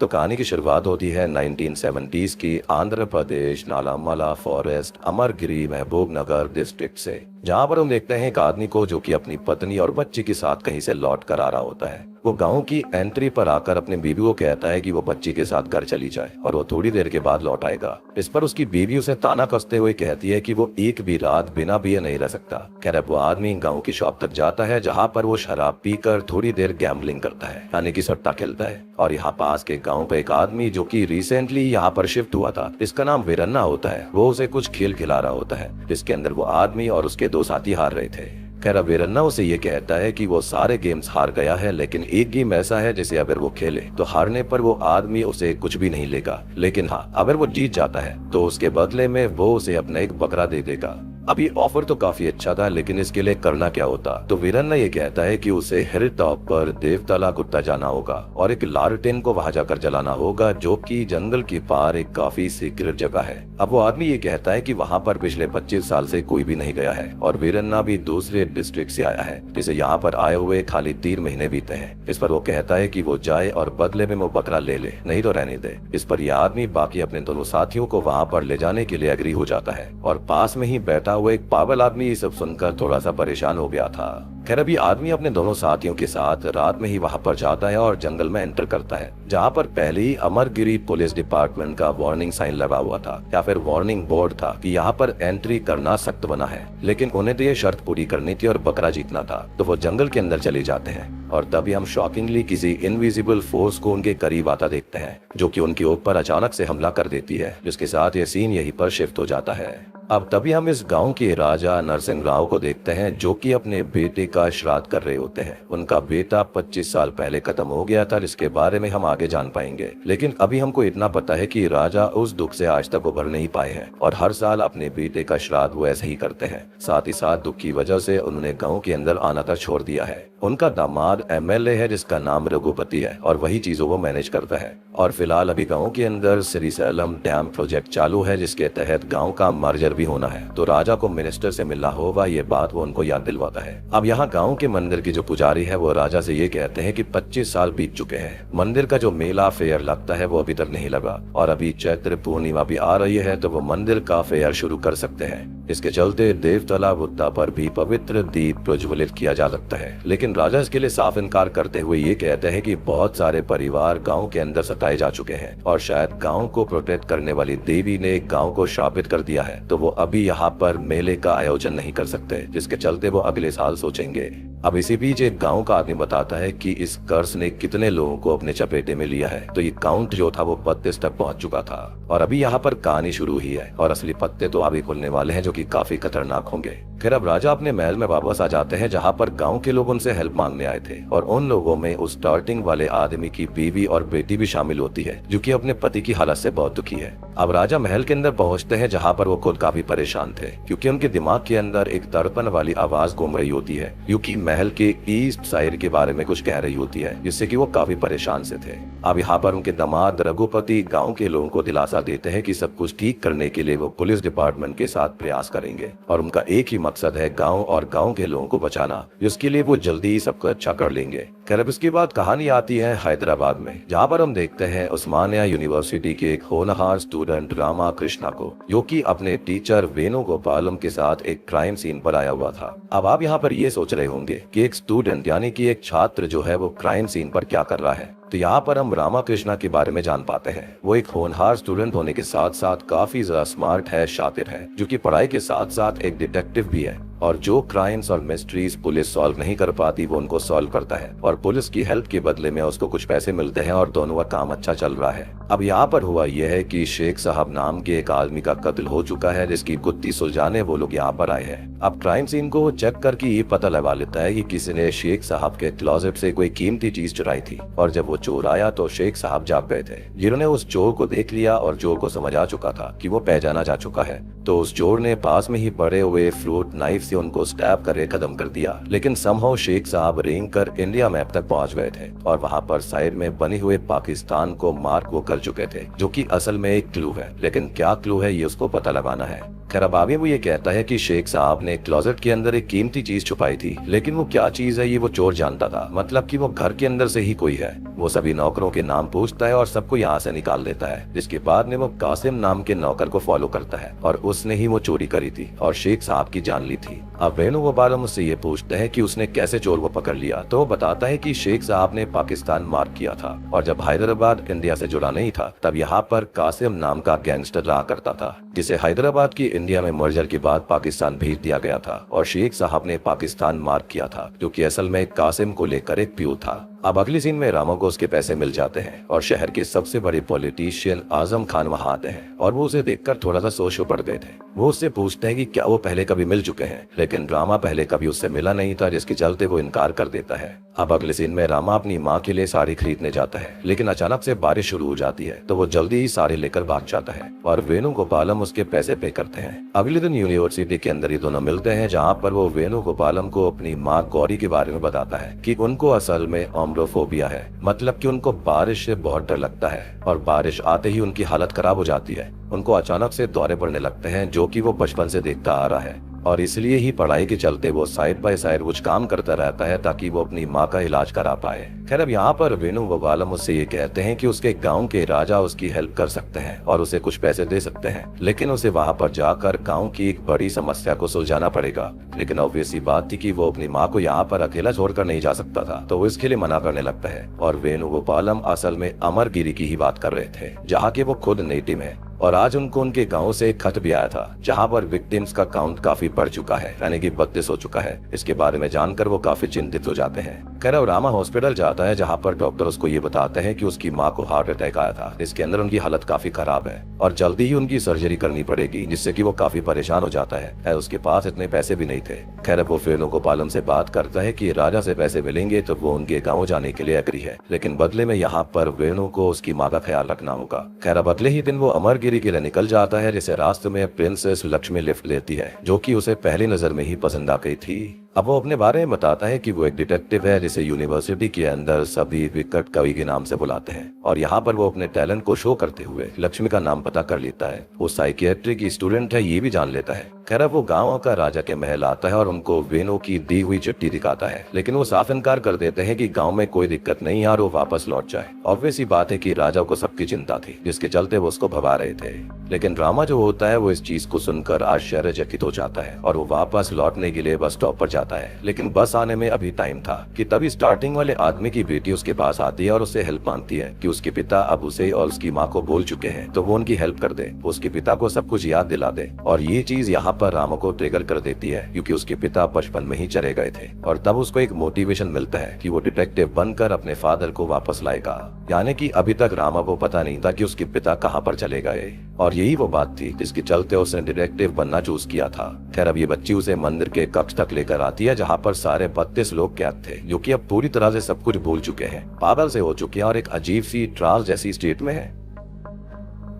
तो कहानी की शुरुआत होती है 1970s की आंध्र प्रदेश नालामला फॉरेस्ट अमरगिरी महबूब नगर डिस्ट्रिक्ट से, जहाँ पर हम देखते हैं एक आदमी को जो कि अपनी पत्नी और बच्ची के साथ कहीं से लौट कर आ रहा होता है। वो गांव की एंट्री पर आकर अपने बीवी को कहता है कि वो बच्ची के साथ घर चली जाए और वो थोड़ी देर के बाद लौट आएगा। इस पर उसकी बीवी उसे ताना कसते हुए कहती है कि वो एक भी रात बिना पिए नहीं रह सकता। खैर वो आदमी गांव की शॉप तक जाता है जहाँ पर वो शराब पीकर थोड़ी देर गैम्बलिंग करता है, यानी कि सट्टा खेलता है। और यहाँ पास के गाँव पे एक आदमी जो कि रिसेंटली यहाँ पर शिफ्ट हुआ था, इसका नाम वीरन्ना होता है, वो उसे कुछ खेल खिला रहा होता है जिसके अंदर वो आदमी और उसके दो साथी हार रहे थे। खैर वीरन्ना उसे ये कहता है कि वो सारे गेम्स हार गया है, लेकिन एक गेम ऐसा है जिसे अगर वो खेले तो हारने पर वो आदमी उसे कुछ भी नहीं लेगा, लेकिन हाँ अगर वो जीत जाता है तो उसके बदले में वो उसे अपना एक बकरा दे देगा। अब ये ऑफर तो काफी अच्छा था, लेकिन इसके लिए करना क्या होता। तो वीरन्ना ये कहता है कि उसे हिल टॉप पर देवतला गुट्टा जाना होगा और एक लालटेन को वहां जाकर जलाना होगा, जो कि जंगल के पार एक काफी सीक्रेट जगह है। अब वो आदमी ये कहता है कि वहां पर पिछले 25 साल से कोई भी नहीं गया है और वीरन्ना भी दूसरे डिस्ट्रिक्ट से आया है, जिसे यहाँ पर आए हुए खाली 3 महीने बीते हैं। इस पर वो कहता है कि वो जाए और बदले में वो बकरा ले ले, नहीं तो रहने दे। इस पर यह आदमी बाकी अपने दोनों साथियों को वहाँ पर ले जाने के लिए एग्री हो जाता है और पास में ही बैठा हुआ एक पागल आदमी ये सब सुनकर थोड़ा सा परेशान हो गया था। खैर अभी आदमी अपने दोनों साथियों के साथ रात में ही वहां पर जाता है और जंगल में एंटर करता है, जहां पर पहले ही अमरगिरी पुलिस डिपार्टमेंट का वार्निंग साइन लगा हुआ था या फिर वार्निंग बोर्ड था कि यहाँ पर एंट्री करना सख्त बना है, लेकिन उन्हें तो ये शर्त पूरी करनी थी और बकरा जीतना था। तो वो जंगल के अंदर चले जाते हैं और तभी हम शॉकिंगली किसी इनविजिबल फोर्स को उनके करीब आता देखते हैं, जो कि उनके ऊपर अचानक से हमला कर देती है, जिसके साथ ये सीन यहीं पर शिफ्ट हो जाता है। अब तभी हम इस गांव के राजा नरसिंह राव को देखते हैं, जो कि अपने बेटे का श्राद्ध कर रहे होते हैं। उनका बेटा 25 साल पहले खत्म हो गया था, जिसके बारे में हम आगे जान पाएंगे, लेकिन अभी हमको इतना पता है कि राजा उस दुख से आज तक उभर नहीं पाए हैं और हर साल अपने बेटे का श्राद्ध वो ऐसे ही करते हैं। साथ ही साथ दुख की वजह से उन्होंने गाँव के अंदर आना तक छोड़ दिया है। उनका दामाद MLA है जिसका नाम रघुपति है और वही चीजों को मैनेज करता है। और फिलहाल अभी गाँव के अंदर श्रीशैलम डैम प्रोजेक्ट चालू है, जिसके तहत गाँव का मर्जर भी होना है, तो राजा को मिनिस्टर से मिलना होगा, ये बात वो उनको याद दिलवाता है। अब यहाँ गांव के मंदिर की जो पुजारी है वो राजा से ये कहते हैं कि 25 साल बीत चुके हैं, मंदिर का जो मेला फेयर लगता है वो अभी तक नहीं लगा और अभी चैत्र पूर्णिमा भी आ रही है, तो वो मंदिर का फेयर शुरू कर सकते हैं। इसके चलते देवतला गुट्टा पर भी पवित्र दीप प्रज्वलित किया जा सकता है, लेकिन राजा इसके लिए साफ इनकार करते हुए ये कहते हैं कि बहुत सारे परिवार गाँव के अंदर सताए जा चुके हैं और शायद गाँव को प्रोटेक्ट करने वाली देवी ने गाँव को शापित कर दिया है, तो वो अभी यहाँ पर मेले का आयोजन नहीं कर सकते, जिसके चलते वो अगले साल सोचेंगे। अब इसी बीच एक गांव का आदमी बताता है कि इस कर्ज ने कितने लोगों को अपने चपेटे में लिया है, तो ये काउंट जो था वो 32 तक पहुंच चुका था और अभी यहाँ पर कहानी शुरू हुई है और असली पत्ते तो अभी खुलने वाले हैं, जो कि काफी खतरनाक होंगे। फिर अब राजा अपने महल में वापस आ जाते हैं, जहाँ पर गाँव के लोग उनसे हेल्प मांगने आए थे और उन लोगों में उस स्टार्टिंग वाले आदमी की बीवी और बेटी भी शामिल होती है, जो कि अपने पति की हालत से बहुत दुखी है। अब राजा महल के अंदर पहुंचते हैं, जहाँ पर वो खुद काफी परेशान थे, क्योंकि उनके दिमाग के अंदर एक तड़पन वाली आवाज घूम रही होती है, क्योंकि महल के ईस्ट साइड के बारे में कुछ कह रही होती है, जिससे कि वो काफी परेशान से थे। अब यहाँ पर उनके दामाद रघुपति गांव के लोगों को दिलासा देते हैं कि सब कुछ ठीक करने के लिए वो पुलिस डिपार्टमेंट के साथ प्रयास करेंगे और उनका एक ही मकसद है गांव और गांव के लोगों को बचाना, जिसके लिए वो जल्दी ही सबको अच्छा कर लेंगे। खैर अब इसके बाद कहानी आती है हैदराबाद में, जहाँ पर हम देखते हैं उस्मानिया यूनिवर्सिटी के एक होनहार स्टूडेंट रामा कृष्णा को, जो कि अपने टीचर वेणुगोपालम के साथ एक क्राइम सीन पर आया हुआ था। अब आप यहाँ पर ये सोच रहे होंगे कि एक स्टूडेंट यानी कि एक छात्र जो है वो क्राइम सीन पर क्या कर रहा है, तो यहाँ पर हम रामा कृष्णा के बारे में जान पाते हैं। वो एक होनहार स्टूडेंट होने के साथ साथ काफी ज्यादा स्मार्ट है, शातिर है, जो कि पढ़ाई के साथ साथ एक डिटेक्टिव भी है और जो क्राइम्स और मिस्ट्रीज पुलिस सॉल्व नहीं कर पाती वो उनको सॉल्व करता है और पुलिस की हेल्प के बदले में उसको कुछ पैसे मिलते हैं और दोनों का काम अच्छा चल रहा है। अब यहाँ पर हुआ यह है कि शेख साहब नाम के एक आदमी का कत्ल हो चुका है, जिसकी गुत्थी सुलझाने वो लोग यहाँ पर आए हैं। अब क्राइम सीन को चेक करके ये पता लगा लेता है कि किसी ने शेख साहब के क्लोजेट से कोई कीमती चीज चुराई थी और जब वो चोर आया तो शेख साहब जाग गए थे, जिन्होंने उस चोर को देख लिया और चोर को समझ आ चुका था कि वो पहचाना जा चुका है, तो उस चोर ने पास में ही पड़े हुए फ्रूट नाइफ से उनको स्टैब करके खत्म कर दिया। लेकिन समहाउ शेख साहब रेंग कर इंडिया मैप तक पहुंच गए थे और वहां पर साइड में बने हुए पाकिस्तान को मार्क वो कर चुके थे, जो कि असल में एक क्लू है, लेकिन क्या क्लू है ये उसको पता लगाना है। खैर अब आगे वो ये कहता है कि शेख साहब ने क्लोजेट के अंदर एक कीमती चीज छुपाई थी, लेकिन वो क्या चीज है ये वो चोर जानता था, मतलब कि वो घर के अंदर से ही कोई है। वो सभी नौकरों के नाम पूछता है और सबको यहाँ से निकाल देता है, जिसके बाद में वो कासिम नाम के नौकर को फॉलो करता है और उसने ही वो चोरी करी थी और शेख साहब की जान ली थी। अब वेणुगोपालम उससे ये पूछता है कि उसने कैसे चोर को पकड़ लिया, तो वो बताता है कि शेख साहब ने पाकिस्तान मार्क किया था और जब हैदराबाद इंडिया से जुड़ा नहीं था तब यहाँ पर कासिम नाम का गैंगस्टर रहा करता था, जिसे हैदराबाद की इंडिया में मर्जर के बाद पाकिस्तान भेज दिया गया था और शेख साहब ने पाकिस्तान मार्क किया था, जो कि असल में कासिम को लेकर एक प्यू था। अब अगली सीन में रामो को उसके पैसे मिल जाते हैं और शहर के सबसे बड़े पॉलिटिशियन आजम खान वहाँ आते हैं और वो उसे देखकर थोड़ा सा सोच पड़ते थे। वो उससे पूछते हैं कि क्या वो पहले कभी मिल चुके हैं, लेकिन रामा पहले कभी उससे मिला नहीं था, जिसके चलते वो इनकार कर देता है। अब अगले सीन में रामा अपनी माँ के लिए साड़ी खरीदने जाता है, लेकिन अचानक से बारिश शुरू हो जाती है तो वो जल्दी ही साड़ी लेकर भाग जाता है और वेणुगोपालम उसके पैसे पे करते हैं। अगले दिन यूनिवर्सिटी के अंदर ये दोनों मिलते हैं, जहाँ पर वो वेणुगोपालम को अपनी माँ गौरी के बारे में बताता है कि उनको असल में ओम्ब्रोफोबिया है, मतलब कि उनको बारिश से बहुत डर लगता है और बारिश आते ही उनकी हालत खराब हो जाती है। उनको अचानक से दौरे पड़ने लगते हैं, जो कि वो बचपन से देखता आ रहा है और इसलिए ही पढ़ाई के चलते वो साइड बाय साइड कुछ काम करता रहता है ताकि वो अपनी माँ का इलाज करा पाए। खैर अब यहाँ पर वेणुगोपालम उससे ये कहते हैं कि उसके गांव के राजा उसकी हेल्प कर सकते हैं और उसे कुछ पैसे दे सकते हैं, लेकिन उसे वहाँ पर जाकर गांव की एक बड़ी समस्या को सुलझाना पड़ेगा। लेकिन ऑब्वियस बात थी कि वो अपनी माँ को यहाँ पर अकेला छोड़कर नहीं जा सकता था, तो वो इसके लिए मना करने लगता है। और वेणुगोपालम असल में अमरगिरी की ही बात कर रहे थे, जहाँ के वो खुद नेटिव है और आज उनको उनके गांव से एक खत भी आया था, जहां पर विक्टिम्स का काउंट काफी बढ़ चुका है, यानी कि 32 हो चुका है। इसके बारे में जानकर वो काफी चिंतित हो जाते हैं। खैर अब रामा हॉस्पिटल जाता है, जहां पर डॉक्टर उसको ये बताते हैं कि उसकी माँ को हार्ट अटैक आया था, इसके अंदर उनकी हालत काफी खराब है और जल्दी ही उनकी सर्जरी करनी पड़ेगी, जिससे कि वो काफी परेशान हो जाता है। उसके पास इतने पैसे भी नहीं थे। खैर वो वेणुगोपालम से बात करता है कि राजा से पैसे मिलेंगे तो वो उनके गाँव जाने के लिए एग्री है, लेकिन बदले में यहाँ पर वेणु को उसकी माँ का ख्याल रखना होगा। खैर अब अगले ही दिन वो अमरगिरी के लिए निकल जाता है, जिसे रास्ते में प्रिंसेस लक्ष्मी लिफ्ट लेती है, जो कि उसे पहली नजर में ही पसंद आ गई थी। अब वो अपने बारे में बताता है कि वो एक डिटेक्टिव है, जिसे यूनिवर्सिटी के अंदर सभी विकट कवि के नाम से बुलाते हैं और यहाँ पर वो अपने टैलेंट को शो करते हुए लक्ष्मी का नाम पता कर लेता है। वो साइकियाट्री की स्टूडेंट है ये भी जान लेता है। खैर वो गाँव का राजा के महल आता है और उनको वेणु की दी हुई चिट्ठी दिखाता है, लेकिन वो साफ इनकार कर देते हैं कि गाँव में कोई दिक्कत नहीं है और वो वापस लौट जाए। ऑब्वियस ही बात है कि राजा को सबकी चिंता थी, जिसके चलते वो उसको भगा रहे थे। लेकिन ड्रामा जो होता है वो इस चीज को सुनकर आश्चर्यचकित हो जाता है और वो वापस लौटने के लिए बस स्टॉप पर जाता है, लेकिन बस आने में अभी टाइम था कि तभी स्टार्टिंग वाले आदमी की बेटी उसके पास आती है और उससे हेल्प मांगती है कि उसके पिता अब उसे और उसकी माँ को बोल चुके हैं, तो वो उनकी हेल्प कर दे, उसके पिता को सब कुछ याद दिला दे। और ये चीज यहाँ पर रामो को ट्रिगर कर देती है, क्योंकि उसके पिता बचपन में ही चले गए थे और तब उसको एक मोटिवेशन मिलता है कि वो डिटेक्टिव बनकर अपने फादर को वापस लाएगा। यानी कि अभी तक रामा को पता नहीं था कि उसके पिता कहाँ पर चले गए और यही वो बात थी जिसके चलते उसने डिटेक्टिव बनना चूज किया था। खैर अब ये बच्ची उसे मंदिर के कक्ष तक लेकर आती है, जहाँ पर सारे 32 लोग कैद थे, जो कि अब पूरी तरह से सब कुछ भूल चुके हैं, पागल से हो चुके हैं और एक अजीब सी ट्रांस जैसी स्टेट में है।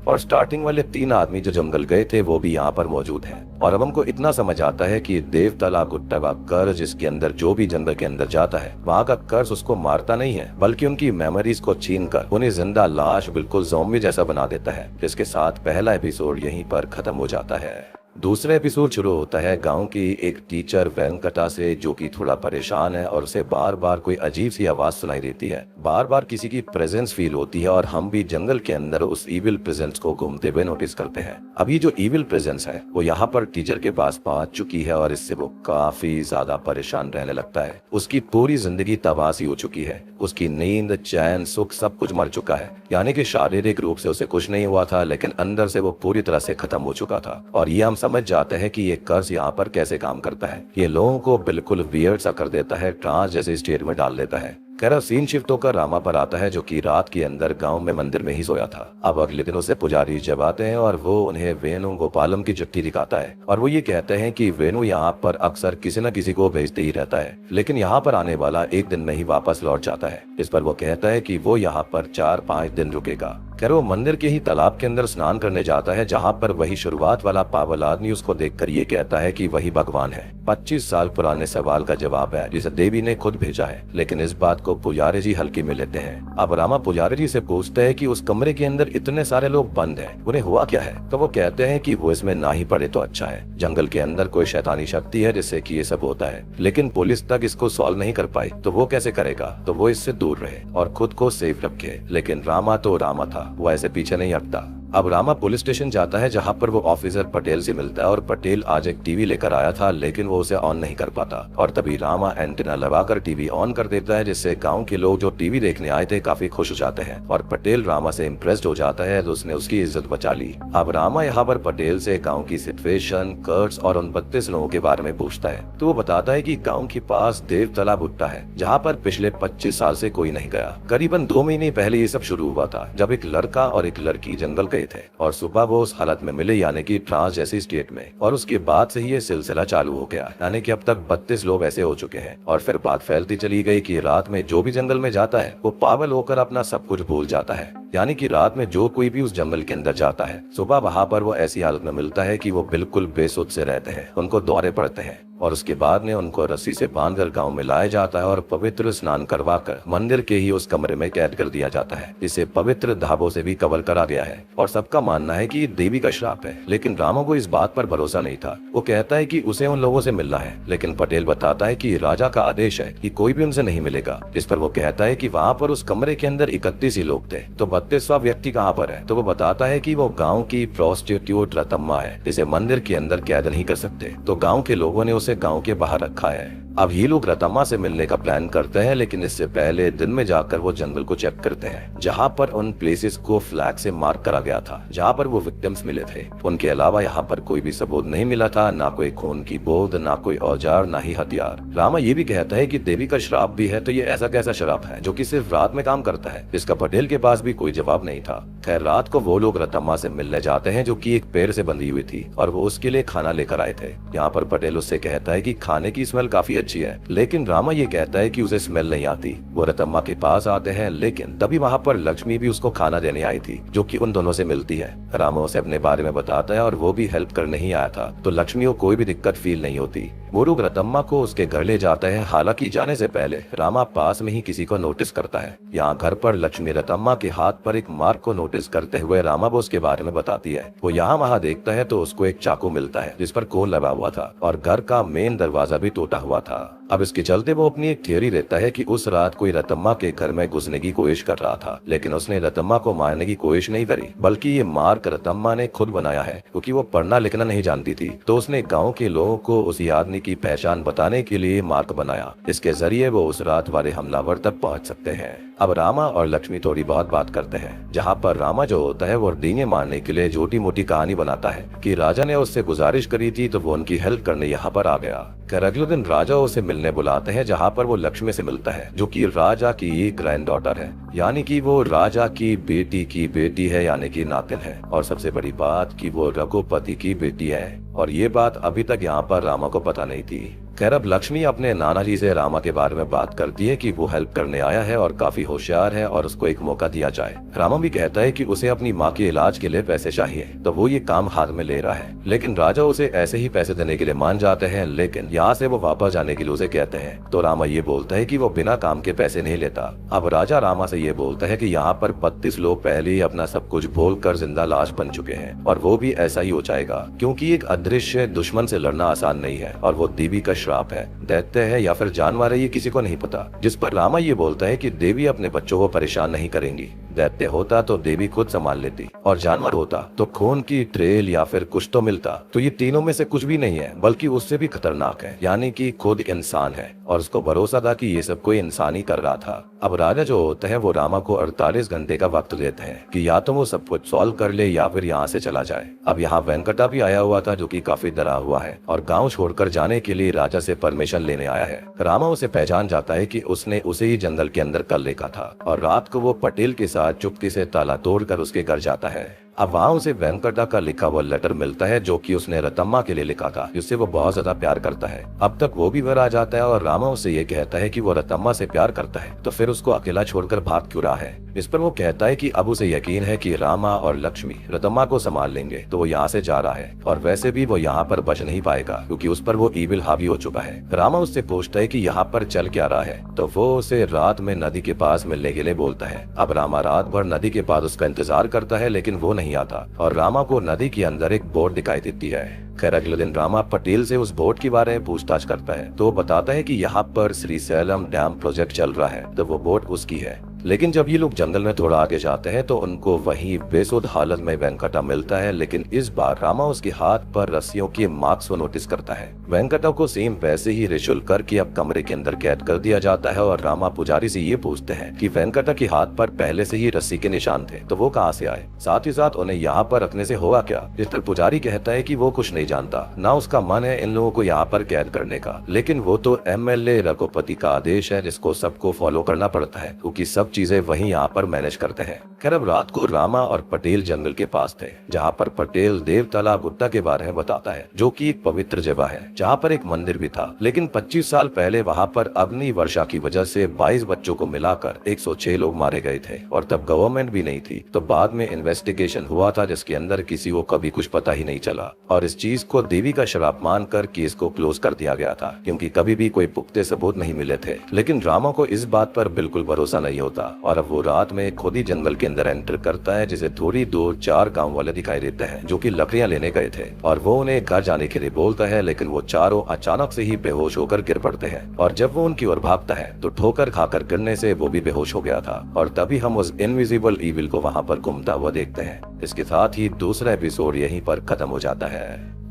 और स्टार्टिंग वाले 3 आदमी जो जंगल गए थे वो भी यहाँ पर मौजूद हैं। और अब हमको इतना समझ आता है कि देवतला गुट्टा का कर्ज, जिसके अंदर जो भी जंगल के अंदर जाता है वहाँ का कर्ज उसको मारता नहीं है, बल्कि उनकी मेमोरीज को छीन कर उन्हें जिंदा लाश बिल्कुल ज़ॉम्बी जैसा बना देता है। जिसके साथ पहला एपिसोड यहीं पर खत्म हो जाता है। दूसरा एपिसोड शुरू होता है गांव की एक टीचर वेंकटा से, जो कि थोड़ा परेशान है और उसे बार बार कोई अजीब सी आवाज सुनाई देती है, बार बार किसी की प्रेजेंस फील होती है और हम भी जंगल के अंदर उस इविल प्रेजेंस को घूमते हुए नोटिस करते हैं। अभी जो इविल प्रेजेंस है वो यहाँ पर टीचर के पास पहुंच चुकी है और इससे वो काफी ज्यादा परेशान रहने लगता है। उसकी पूरी जिंदगी तबाही हो चुकी है, उसकी नींद, चैन, सुख सब कुछ मर चुका है। यानी कि शारीरिक रूप से उसे कुछ नहीं हुआ था, लेकिन अंदर से वो पूरी तरह से खत्म हो चुका था। और ये हम समझ जाते हैं कि ये कर्ज यहाँ पर कैसे काम करता है। ये लोगों को बिल्कुल वियर्ड सा कर देता है, ट्रांस जैसे स्टेट में डाल देता है। खैर सीन शिफ्ट होकर रामा पर आता है, जो कि रात के अंदर गांव में मंदिर में ही सोया था। अब अगले दिन उसे पुजारी जब आते हैं और वो उन्हें वेणुगोपालम की चिट्ठी दिखाता है और वो ये कहते हैं कि वेणु यहाँ पर अक्सर किसी न किसी को भेजते ही रहता है, लेकिन यहाँ पर आने वाला एक दिन में ही वापस लौट जाता है। इस पर वो कहता है कि वो यहाँ पर 4-5 दिन रुकेगा। खैर वो मंदिर के ही तालाब के अंदर स्नान करने जाता है, जहाँ पर वही शुरुआत वाला पागल आदमी उसको देखकर ये कहता है कि वही भगवान है। 25 साल पुराने सवाल का जवाब है जिसे देवी ने खुद भेजा है, लेकिन इस बात को पुजारी जी हल्के में लेते हैं। अब रामा पुजारी जी से पूछते हैं कि उस कमरे के अंदर इतने सारे लोग बंद हैं, उन्हें हुआ क्या है? तो वो कहते हैं कि वो इसमें ना ही पड़े तो अच्छा है। जंगल के अंदर कोई शैतानी शक्ति है जिससे कि ये सब होता है, लेकिन पुलिस तक इसको सॉल्व नहीं कर पाई, तो वो कैसे करेगा? तो वो इससे दूर रहे और खुद को सेफ रखे। लेकिन रामा तो रामा था, वो ऐसे पीछे नहीं हटता। अब रामा पुलिस स्टेशन जाता है जहाँ पर वो ऑफिसर पटेल से मिलता है और पटेल आज एक टीवी लेकर आया था, लेकिन वो उसे ऑन नहीं कर पाता और तभी रामा एंटीना लगाकर टीवी ऑन कर देता है, जिससे गांव के लोग जो टीवी देखने आए थे काफी खुश हो जाते हैं और पटेल रामा से इम्प्रेस्ड हो जाता है तो उसने उसकी इज्जत बचा ली। अब रामा यहाँ पर पटेल से गाँव की सिचुएशन, कर्ज और उन 32 लोगों के बारे में पूछता है, तो वो बताता है कि गाँव के पास देव तालाब भुट्टा है जहाँ पर पिछले 25 साल से कोई नहीं गया। करीबन 2 महीने पहले ये सब शुरू हुआ था जब एक लड़का और एक लड़की जंगल गए थे और सुबह वो उस हालत में मिले, यानी कि ट्रांस जैसी स्टेट में, और उसके बाद से ही ये सिलसिला चालू हो गया, यानी कि अब तक 32 लोग ऐसे हो चुके हैं। और फिर बात फैलती चली गई कि रात में जो भी जंगल में जाता है वो पागल होकर अपना सब कुछ भूल जाता है, यानी कि रात में जो कोई भी उस जंगल के अंदर जाता है सुबह वहाँ पर वो ऐसी हालत में मिलता है कि वो बिल्कुल बेसुध से रहते हैं, उनको दौरे पड़ते हैं और उसके बाद में उनको रस्सी से बांधकर गांव में लाया जाता है और पवित्र स्नान करवाकर मंदिर के ही उस कमरे में कैद कर दिया जाता है, जिसे पवित्र धाबों से भी कवर करा गया है। और सबका मानना है कि ये देवी का श्राप है, लेकिन रामा को इस बात पर भरोसा नहीं था। वो कहता है कि उसे उन लोगों से मिलना है, लेकिन पटेल बताता है कि राजा का आदेश है कि कोई भी उनसे नहीं मिलेगा। जिस पर वो कहता है कि वहाँ पर उस कमरे के अंदर 31 ही लोग थे, तो 32वां व्यक्ति कहाँ पर है? तो वो बताता है कि वो गाँव की प्रोस्टिट्यूट रतम्मा है, जिसे मंदिर के अंदर कैद नहीं कर सकते, तो गाँव के लोगों ने उसे गाँव के बाहर रखा है। अब ये लोग रतम्मा से मिलने का प्लान करते हैं, लेकिन इससे पहले दिन में जाकर वो जंगल को चेक करते हैं जहाँ पर उन प्लेसेस को फ्लैग से मार्क करा गया था जहाँ पर वो विक्टिम्स मिले थे। उनके अलावा यहाँ पर कोई भी सबूत नहीं मिला था, ना कोई खून की बूंद, ना कोई औजार, ना ही हथियार। रामा ये भी कहता है कि देवी का श्राप भी है, तो ये ऐसा कैसा श्राप है जो कि सिर्फ रात में काम करता है? इसका पटेल के पास भी कोई जवाब नहीं था। खैर रात को वो लोग रतम्मा से मिलने जाते हैं जो कि एक पेड़ से बंधी हुई थी और वो उसके लिए खाना लेकर आए थे। यहाँ पर पटेल उससे कहता है कि खाने की स्मेल काफी अच्छी है, लेकिन रामा ये कहता है कि उसे स्मेल नहीं आती। वो रतम्मा के पास आते हैं, लेकिन तभी वहाँ पर लक्ष्मी भी उसको खाना देने आई थी जो कि उन दोनों से मिलती है। रामा उसे अपने बारे में बताता है और वो भी हेल्प करने ही आया था, तो लक्ष्मी को कोई भी दिक्कत फील नहीं होती। वो लोग रतम्मा को उसके घर ले जाते हैं। हालांकि जाने से पहले रामा पास में ही किसी को नोटिस करता है। यहाँ घर पर लक्ष्मी रतम्मा के हाथ पर एक मार्क को नोटिस करते हुए रामा को उसके बारे में बताती है। वो यहाँ वहाँ देखता है तो उसको एक चाकू मिलता है जिस पर कोल लगा हुआ था और घर का मेन दरवाजा भी टूटा हुआ था। अब इसके चलते वो अपनी एक थियोरी देता है कि उस रात कोई रतम्मा के घर में घुसने की कोशिश कर रहा था, लेकिन उसने रतम्मा को मारने की कोशिश नहीं करी, बल्कि ये मार्क रतम्मा ने खुद बनाया है क्योंकि वो पढ़ना लिखना नहीं जानती थी। तो उसने गाँव के लोगों को उसी आदमी की पहचान बताने के लिए मार्क बनाया। इसके जरिए वो उस रात वाले हमलावर तक पहुंच सकते हैं। अब रामा और लक्ष्मी थोड़ी बहुत बात करते हैं, जहाँ पर रामा जो होता है वो डींगे मारने के लिए छोटी मोटी कहानी बनाता है कि राजा ने उससे गुजारिश करी थी तो वो उनकी हेल्प करने यहाँ पर आ गया। खैर अगले दिन राजा उसे मिलने बुलाते हैं, जहाँ पर वो लक्ष्मी से मिलता है जो कि राजा की ग्रैंड डॉटर है, यानी कि वो राजा की बेटी है, यानी कि नातिन है। और सबसे बड़ी बात कि वो रघुपति की बेटी है, और ये बात अभी तक यहाँ पर रामा को पता नहीं थी। खैर अब लक्ष्मी अपने नाना जी से रामा के बारे में बात करती है कि वो हेल्प करने आया है और काफी होशियार है और उसको एक मौका दिया जाए। रामा भी कहता है कि उसे अपनी माँ के इलाज के लिए पैसे चाहिए, तो वो ये काम हाथ में ले रहा है, लेकिन राजा उसे ऐसे ही पैसे देने के लिए मान जाते हैं, लेकिन यहाँ से वो वापस जाने के लिए उसे कहते हैं। तो रामा ये बोलता है कि वो बिना काम के पैसे नहीं लेता। अब राजा रामा से ये बोलता है कि यहाँ पर 32 लोग पहले ही अपना सब कुछ भूल कर जिंदा लाश बन चुके हैं और वो भी ऐसा ही हो जाएगा, क्योंकि एक अदृश्य दुश्मन से लड़ना आसान नहीं है और वो देवी का श्राप है। दैत्य है या फिर जानवर है ये किसी को नहीं पता। जिस पर रामा ये बोलता है कि देवी अपने बच्चों को परेशान नहीं करेंगी। दैत्य होता तो देवी खुद संभाल लेती, और जानवर होता तो खून की ट्रेल या फिर कुछ तो मिलता। तो ये तीनों में से कुछ भी नहीं है, बल्कि उससे भी खतरनाक है, यानी कि खुद इंसान है, और उसको भरोसा था कि ये सब कोई इंसान ही कर रहा था। अब राजा जो होते हैं वो रामा को 48 घंटे का वक्त देते हैं कि या तो वो सब कुछ सॉल्व कर ले या फिर यहाँ से चला जाए। अब यहाँ वेंकटा भी आया हुआ था जो कि काफी डरा हुआ है और गांव छोड़कर जाने के लिए राजा से परमिशन लेने आया है। रामा उसे पहचान जाता है कि उसने उसे ही जंगल के अंदर कल देखा था, और रात को वो पटेल के साथ चुपके से ताला तोड़कर उसके घर जाता है। अब वहाँ उसे वेंकटा का लिखा हुआ लेटर मिलता है जो कि उसने रतम्मा के लिए लिखा था, जिससे वो बहुत ज्यादा प्यार करता है। अब तक वो भी घर आ जाता है और रामा उसे ये कहता है कि वो रतम्मा से प्यार करता है, तो फिर उसको अकेला छोड़कर भाग क्यों रहा है। इस पर वो कहता है कि अब उसे यकीन है कि रामा और लक्ष्मी रतम्मा को संभाल लेंगे, तो वो यहाँ से जा रहा है। और वैसे भी वो यहाँ पर बच नहीं पाएगा क्योंकि उस पर वो ईविल हावी हो चुका है। रामा उससे पूछता है कि यहाँ पर चल क्या रहा है, तो वो उसे रात में नदी के पास मिलने के लिए बोलता है। अब रामा रात भर नदी के पास उसका इंतजार करता है, लेकिन वो नहीं आता और रामा को नदी के अंदर एक बोट दिखाई देती है। खैर अगले दिन रामा पटेल से उस बोट के बारे में पूछताछ करता है, तो वो बताता है कि यहाँ पर श्रीशैलम डैम प्रोजेक्ट चल रहा है, तो वो बोट उसकी है। लेकिन जब ये लोग जंगल में थोड़ा आगे जाते हैं तो उनको वहीं बेसुध हालत में वेंकटा मिलता है, लेकिन इस बार रामा उसके हाथ पर रस्सियों के मार्क्स को नोटिस करता है। वेंकटा को सेम वैसे ही रिचुअल करके अब कमरे के अंदर कैद कर दिया जाता है और रामा पुजारी से ये पूछते हैं कि वेंकटा के हाथ पर पहले से ही रस्सी के निशान थे, तो वो कहाँ से आए, साथ ही साथ उन्हें यहाँ पर रखने से होगा क्या। जिस पर पुजारी कहता है कि वो कुछ नहीं जानता, ना उसका मन है इन लोगों को यहाँ पर कैद करने का, लेकिन वो तो MLA रघुपति का आदेश है जिसको सबको फॉलो करना पड़ता है क्योंकि सब चीजें वही यहाँ पर मैनेज करते हैं। खैर अब रात को रामा और पटेल जंगल के पास थे, जहाँ पर पटेल देवतला गुट्टा के बारे में बताता है जो कि एक पवित्र जगह है जहाँ पर एक मंदिर भी था, लेकिन 25 साल पहले वहाँ पर अग्नि वर्षा की वजह से 22 बच्चों को मिलाकर 106 लोग मारे गए थे और तब गवर्नमेंट भी नहीं थी। तो बाद में इन्वेस्टिगेशन हुआ था जिसके अंदर किसी को कभी कुछ पता ही नहीं चला और इस चीज को देवी का श्राप मानकर केस को क्लोज कर दिया गया था क्योंकि कभी भी कोई पुख्ते सबूत नहीं मिले थे। लेकिन रामा को इस बात पर बिल्कुल भरोसा नहीं होता और अब वो रात में खुद ही जंगल के अंदर एंटर करता है, जिसे थोड़ी दूर 4 गांव वाले दिखाई देते हैं जो कि लकड़ियां लेने गए थे और वो उन्हें घर जाने के लिए बोलता है, लेकिन वो चारों अचानक से ही बेहोश होकर गिर पड़ते हैं और जब वो उनकी ओर भागता है तो ठोकर खाकर गिरने से वो भी बेहोश हो गया था और तभी हम उस इनविजिबल ईविल को वहाँ पर घूमता हुआ देखते हैं। इसके साथ ही दूसरा एपिसोड यहीं पर खत्म हो जाता है।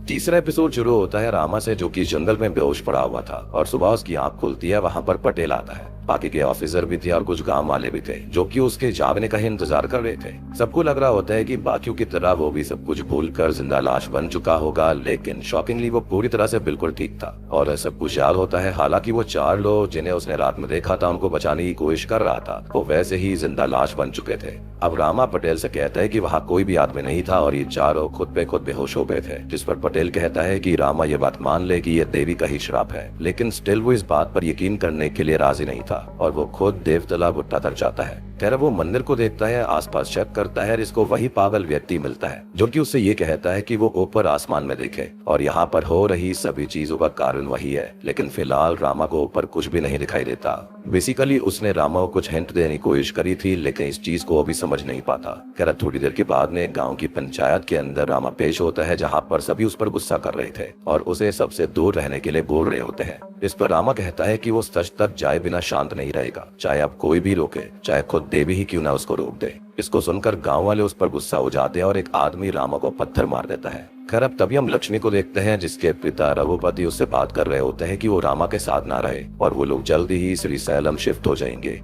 तीसरा एपिसोड शुरू होता है रामा से जो कि जंगल में बेहोश पड़ा हुआ था और सुबह उसकी आंख खुलती है, वहाँ पर पटेल आता है, बाकी के ऑफिसर भी थे और कुछ गांव वाले भी थे जो कि उसके जागने का ही इंतजार कर रहे थे। सबको लग रहा होता है कि बाकियों की तरह वो भी सब कुछ भूलकर जिंदा लाश बन चुका होगा, लेकिन शॉकिंगली वो पूरी तरह से बिल्कुल ठीक था और सब कुछ याद होता है। हालांकि वो 4 लोग जिन्हें उसने रात में देखा था उनको बचाने की कोशिश कर रहा था, वो वैसे ही जिंदा लाश बन चुके थे। अब रामा पटेल से कहता है कि वहाँ कोई भी आदमी नहीं था और ये चारों खुद पे खुद बेहोश हो गए थे, जिस पर पटेल कहता है कि रामा ये बात मान ले कि ये देवी का ही श्राप है, लेकिन स्टिल वो इस बात पर यकीन करने के लिए राजी नहीं था और वो खुद देवतला गुट्टा तक जाता है। खैर वो मंदिर को देखता है, आसपास चेक करता है, इसको वही पागल व्यक्ति मिलता है जो कि उससे ये कहता है कि वो ऊपर आसमान में देखे और यहाँ पर हो रही सभी चीजों का कारण वही है, लेकिन फिलहाल रामा को ऊपर कुछ भी नहीं दिखाई देता। बेसिकली उसने रामा को कुछ हिंट देने की कोशिश करी थी, लेकिन इस चीज को अभी समझ नहीं पाता। खैर थोड़ी देर के बाद में गाँव की पंचायत के अंदर रामा पेश होता है, जहाँ पर सभी उस पर गुस्सा कर रहे थे और उसे सबसे दूर रहने के लिए बोल रहे होते हैं। इस पर रामा कहता है कि वो सच तक जाए बिना शांत नहीं रहेगा, चाहे अब कोई भी रोके, चाहे खुद देवी ही क्यों ना उसको रोक दे। इसको सुनकर गांव वाले उस पर गुस्सा हो जाते हैं और एक आदमी रामा को पत्थर मार देता है। खैर अब तभी हम लक्ष्मी को देखते हैं जिसके पिता रघुपति उससे बात कर रहे होते हैं कि वो रामा के साथ ना रहे और वो लोग जल्दी ही श्रीशैलम शिफ्ट हो जाएंगे।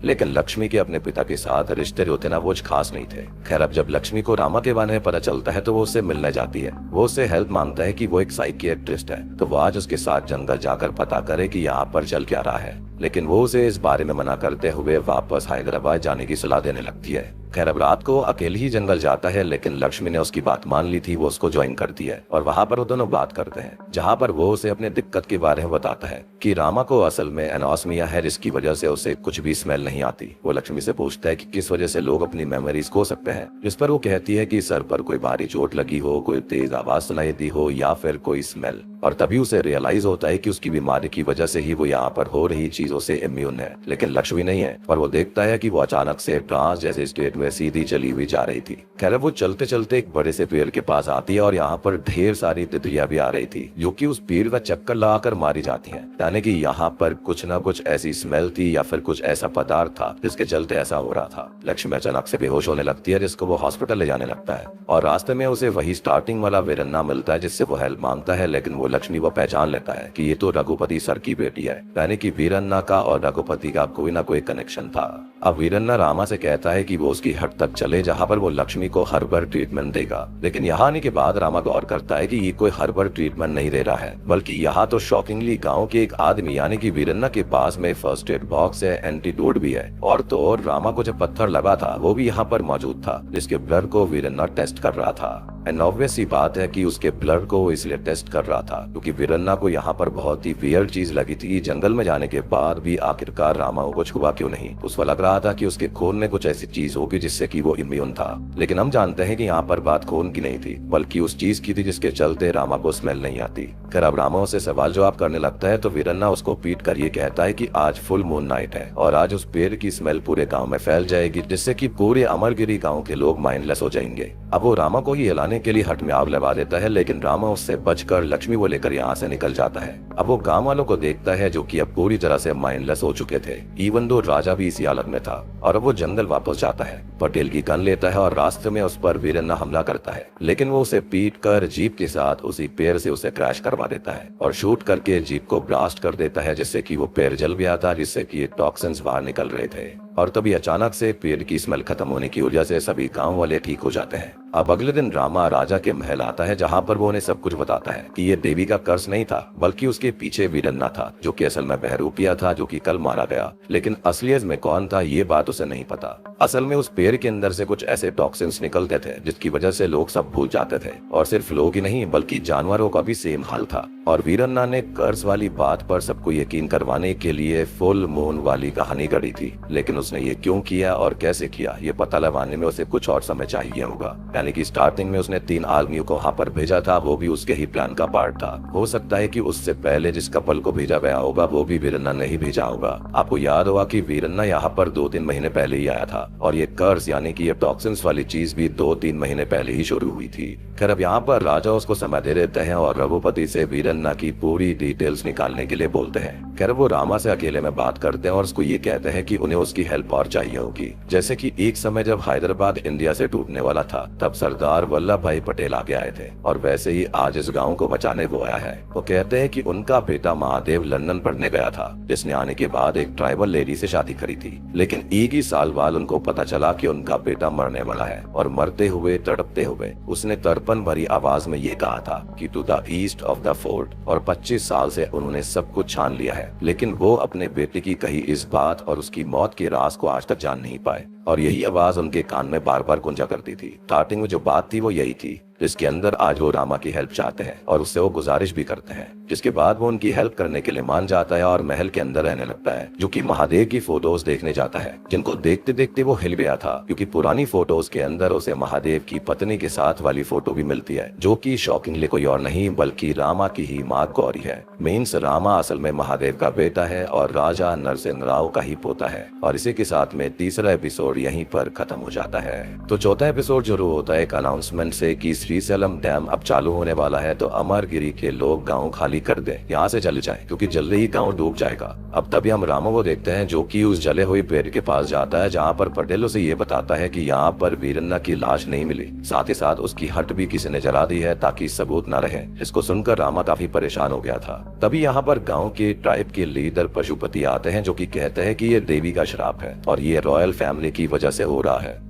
लेकिन लक्ष्मी के अपने पिता के साथ रिश्ते होते ना वो खास नहीं थे। खैर अब जब लक्ष्मी को रामा के बारे में पता चलता है तो वो उससे मिलने जाती है। वो उससे हेल्प मांगता है कि वो एक साइकियाट्रिस्ट है, तो वो आज उसके साथ जंगल जाकर पता करे कि यहाँ पर चल क्या रहा है, लेकिन वो उसे इस बारे में मना करते हुए वापस हैदराबाद जाने की सलाह देने लगती है। खैर अब रात को अकेले ही जंगल जाता है, लेकिन लक्ष्मी ने उसकी बात मान ली थी, वो उसको ज्वाइन करती है और वहाँ पर वो दोनों बात करते हैं, जहाँ पर वो उसे अपने दिक्कत के बारे में बताता है कि रामा को असल में एनोस्मिया है जिसकी वजह से उसे कुछ भी स्मेल नहीं आती। वो लक्ष्मी से पूछता है कि किस वजह से लोग अपनी मेमोरीज खो सकते हैं, जिस पर वो कहती है कि सर पर कोई भारी चोट लगी हो, कोई तेज आवाज सुनाई दी हो या फिर कोई स्मेल। और तभी उसे रियलाइज होता है कि उसकी बीमारी की वजह से ही वो यहाँ पर हो रही चीजों से इम्यून है, लेकिन लक्ष्मी नहीं है। और वो देखता है कि वो अचानक से ट्रांस जैसे स्टेट में सीधी चली हुई जा रही थी। खैर वो चलते चलते एक बड़े से पेड़ के पास आती है और यहाँ पर ढेर सारी तितलियां भी आ रही थी जो कि उस पेड़ का चक्कर लगाकर मारी जाती हैं, यानी कि यहाँ पर कुछ न कुछ ऐसी स्मेल थी या फिर कुछ ऐसा पदार्थ था जिसके चलते ऐसा हो रहा था। लक्ष्मी अचानक से बेहोश होने लगती है, जिसको वो हॉस्पिटल ले जाने लगता है और रास्ते में उसे वही स्टार्टिंग वाला वीरन्ना मिलता है जिससे वो हेल्प मांगता है, लेकिन वो लक्ष्मी वो पहचान लेता है कि ये तो रघुपति सर की बेटी है, यानी कि वीरन्ना का और रघुपति का कोई ना कोई कनेक्शन था। अब वीरन्ना रामा से कहता है कि वो उसकी उसकी हट तक चले जहाँ पर वो लक्ष्मी को हर्बल ट्रीटमेंट देगा। लेकिन यहाँ आने के बाद रामा गौर करता है कि ये कोई हर्बल ट्रीटमेंट नहीं दे रहा है, बल्कि यहाँ तो शॉकिंगली गाँव के एक आदमी यानी कि वीरन्ना के पास में फर्स्ट एड बॉक्स है, एंटीडोट भी है, और तो और रामा को जो पत्थर लगा था वो भी यहाँ पर मौजूद था, जिसके ब्लड को वीरन्ना टेस्ट कर रहा था। एंड ऑब्वियस सी बात है कि उसके ब्लड को वो इसलिए टेस्ट कर रहा था क्योंकि वीरन्ना को यहाँ पर बहुत ही वियर्ड चीज लगी थी। जंगल में जाने के बाद भी आखिरकार रामा को कुछ हुआ क्यों नहीं। उसको लग रहा था कि उसके खून में कुछ ऐसी चीज होगी जिससे कि वो इम्यून था। लेकिन हम जानते हैं कि यहाँ पर बात खून की नहीं थी, बल्कि उस चीज की थी जिसके चलते रामा को स्मेल नहीं आती। फिर अब रामा से सवाल जवाब करने लगता है तो वीरन्ना उसको पीट कर ये कहता है कि आज फुल मून नाइट है और आज उस पेड़ की स्मेल पूरे गाँव में फैल जाएगी, जिससे कि पूरे अमरगिरी गाँव के लोग माइंडलेस हो जाएंगे। अब वो रामा को ही हिलाने के लिए हट में आग लगा देता है, लेकिन रामा उससे बचकर लक्ष्मी को लेकर यहाँ से निकल जाता है। अब वो गांव वालों को देखता है जो कि अब पूरी तरह से माइंडलेस हो चुके थे, इवन दो राजा भी इसी हालत में था, और अब वो जंगल वापस जाता है। पटेल की गन लेता है और रास्ते में उस पर वीरन्ना हमला करता है, लेकिन वो उसे पीट कर जीप के साथ उसी पेड़ से उसे क्रैश करवा देता है और शूट करके जीप को ब्लास्ट कर देता है, जिससे कि वो पेड़ जल गया था, जिससे कि ये टॉक्सिन्स बाहर निकल रहे थे। और तभी अचानक से पेड़ की स्मेल खत्म होने की वजह से सभी गांव वाले ठीक हो जाते हैं। अब अगले दिन रामा राजा के महल आता है, जहां पर वो उन्हें सब कुछ बताता है कि ये देवी का कर्ज नहीं था, बल्कि उसके पीछे वीरन्ना था, जो कि असल में बहरूपिया था, जो कि कल मारा गया। लेकिन असलियत में कौन था ये बात उसे नहीं पता। असल में उस पेड़ के अंदर से कुछ ऐसे टॉक्सिन्स निकलते थे जिसकी वजह से लोग सब भूल जाते थे, और सिर्फ लोग ही नहीं बल्कि जानवरों का भी सेम हाल था। और वीरन्ना ने कर्ज वाली बात पर सबको यकीन करवाने के लिए फुल मून वाली कहानी गढ़ी थी, लेकिन उसने ये क्यों किया और कैसे किया ये पता लगाने में उसे कुछ और समय चाहिए होगा। यानी कि स्टार्टिंग में उसने 3 आदमियों को वहाँ पर भेजा था, वो भी उसके ही प्लान का पार्ट था। हो सकता है कि उससे पहले जिस कपल को भेजा गया होगा वो भी वीरन्ना ने ही भेजा होगा। आपको याद होगा कि वीरन्ना यहाँ पर 2-3 महीने पहले ही आया था, और ये कर्ज यानी कि ये टॉक्सिन्स वाली चीज भी 2-3 महीने पहले ही शुरू हुई थी। खैर अब यहाँ पर राजा उसको समय दे देते हैं और रघुपति से वीरन्ना की पूरी डिटेल्स निकालने के लिए बोलते हैं। खैर वो रामा से अकेले में बात करते हैं और उसको ये कहते हैं कि उन्हें उसकी हेल्प और चाहिए होगी। जैसे कि एक समय जब हैदराबाद इंडिया से टूटने वाला था तब सरदार वल्लभ भाई पटेल आगे आए थे, और वैसे ही आज इस गाँव को बचाने वो आया है। वो कहते हैं कि उनका बेटा महादेव लंदन पढ़ने गया था, जिसने आने के बाद एक ट्राइबल लेडी से शादी करी थी, लेकिन एक ही साल बाद उनको पता चला कि उनका बेटा मरने वाला है। और मरते हुए तड़पते हुए उसने तड़पन भरी आवाज में ये कहा था कि to the east of the fort. और 25 साल से उन्होंने सब कुछ छान लिया है, लेकिन वो अपने बेटे की कही इस बात और उसकी मौत के राज को आज तक जान नहीं पाए। और यही आवाज उनके कान में बार बार गूंजा करती थी। स्टार्टिंग में जो बात थी वो यही थी, जिसके अंदर आज वो रामा की हेल्प चाहते हैं और उससे वो गुजारिश भी करते हैं, जिसके बाद वो उनकी हेल्प करने के लिए मान जाता है और महल के अंदर रहने लगता है, जो कि महादेव की फोटोज देखने जाता है, जिनको देखते देखते वो हिल गया था, क्योंकि पुरानी फोटोज के अंदर उसे महादेव की पत्नी के साथ वाली फोटो भी मिलती है, जो कि शॉकिंगली कोई और नहीं बल्कि रामा की ही माँ गौरी है। मीन्स रामा असल में महादेव का बेटा है और राजा नरसिंह राव का ही पोता है। और इसी के साथ में तीसरा एपिसोड यहीं पर खत्म हो जाता है। तो चौथा एपिसोड शुरू होता है एक अनाउंसमेंट से कि श्रीशैलम डैम अब चालू होने वाला है, तो अमरगिरी के लोग गांव खाली कर दे, यहाँ से चले जाएं, क्योंकि जल्दी ही गांव डूब जाएगा। अब तभी हम रामा को देखते हैं जो कि उस जले हुए पेड़ के पास जाता है, जहाँ पर पटेल उसे ये बताता है कि यहाँ पर वीरन्ना की लाश नहीं मिली, साथ ही साथ उसकी हट भी किसी ने जला दी है ताकि सबूत न रहे। इसको सुनकर रामा काफी परेशान हो गया था। तभी यहाँ पर गाँव के ट्राइब के लीडर पशुपति आते हैं, जो कि कहते हैं कि ये देवी का श्राप है और ये रॉयल फैमिली की वजह से हो रहा है।